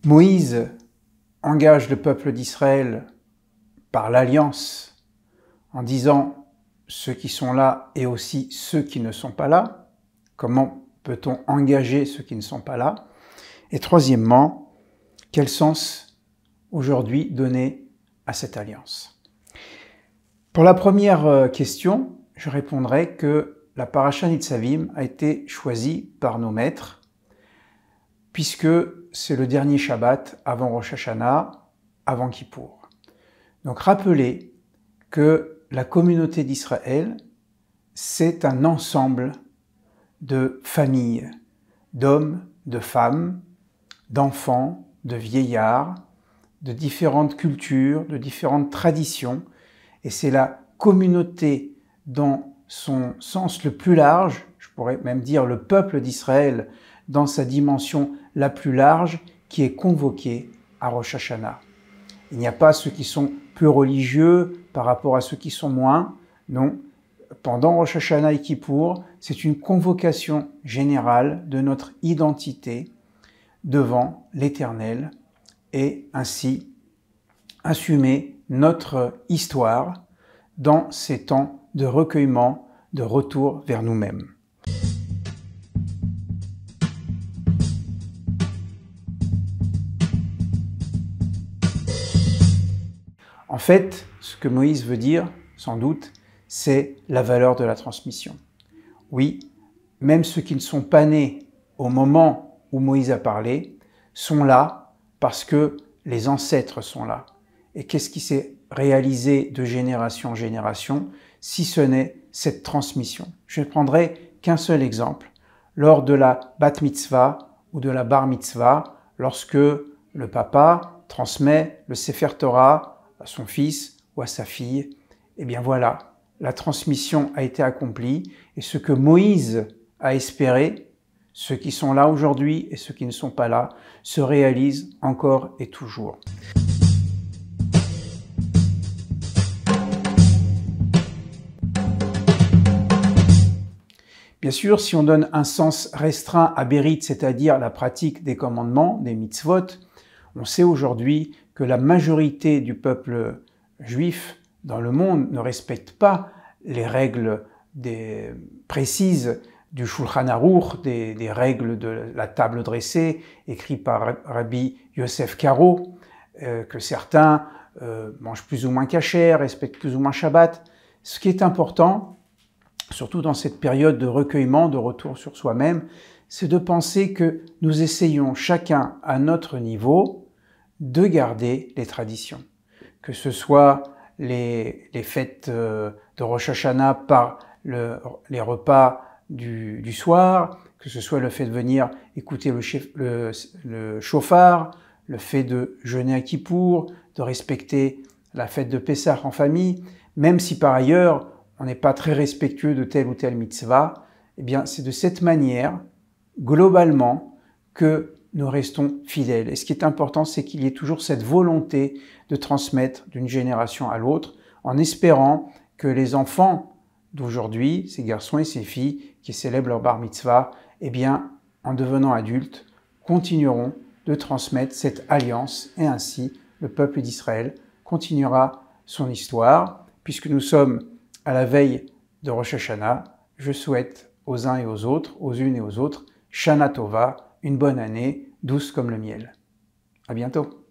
Moïse engage le peuple d'Israël par l'alliance en disant ceux qui sont là et aussi ceux qui ne sont pas là. Comment peut-on engager ceux qui ne sont pas là? Et troisièmement, quel sens aujourd'hui donner à cette alliance? Pour la première question, je répondrai que la Parashat Nitzavim a été choisie par nos maîtres puisque c'est le dernier Shabbat avant Rosh Hashanah, avant Kippour. Donc rappelez que la communauté d'Israël, c'est un ensemble de familles, d'hommes, de femmes, d'enfants, de vieillards, de différentes cultures, de différentes traditions, et c'est la communauté dans son sens le plus large, je pourrais même dire le peuple d'Israël dans sa dimension la plus large, qui est convoquée à Rosh Hashanah. Il n'y a pas ceux qui sont plus religieux par rapport à ceux qui sont moins, non. Pendant Rosh Hashanah et Kippour, c'est une convocation générale de notre identité devant l'Éternel et ainsi assumer notre histoire dans ces temps de recueillement, de retour vers nous-mêmes. En fait, ce que Moïse veut dire, sans doute, c'est la valeur de la transmission. Oui, même ceux qui ne sont pas nés au moment où Moïse a parlé sont là parce que les ancêtres sont là. Et qu'est-ce qui s'est réalisé de génération en génération, si ce n'est cette transmission? Je ne prendrai qu'un seul exemple. Lors de la bat mitzvah ou de la bar mitzvah, lorsque le papa transmet le Sefer Torah à son fils ou à sa fille, eh bien voilà, la transmission a été accomplie et ce que Moïse a espéré, ceux qui sont là aujourd'hui et ceux qui ne sont pas là, se réalisent encore et toujours. Bien sûr, si on donne un sens restreint à Bérit, c'est-à-dire la pratique des commandements, des mitzvot, on sait aujourd'hui que la majorité du peuple juif dans le monde ne respecte pas les règles précises du Shulchan Aruch, des règles de la table dressée, écrites par Rabbi Yosef Karo, que certains mangent plus ou moins kasher, respectent plus ou moins Shabbat. Ce qui est important, surtout dans cette période de recueillement, de retour sur soi-même, c'est de penser que nous essayons chacun à notre niveau de garder les traditions. Que ce soit les fêtes de Rosh Hashanah par les repas du soir, que ce soit le fait de venir écouter le shofar, le fait de jeûner à Kippour, de respecter la fête de Pessah en famille, même si par ailleurs on n'est pas très respectueux de telle ou telle mitzvah, eh bien c'est de cette manière, globalement, que nous restons fidèles. Et ce qui est important, c'est qu'il y ait toujours cette volonté de transmettre d'une génération à l'autre, en espérant que les enfants d'aujourd'hui, ces garçons et ces filles qui célèbrent leur bar mitzvah, eh bien, en devenant adultes, continueront de transmettre cette alliance et ainsi le peuple d'Israël continuera son histoire. Puisque nous sommes à la veille de Rosh Hashanah, je souhaite aux uns et aux autres, aux unes et aux autres, Shana Tova, une bonne année, douce comme le miel. À bientôt.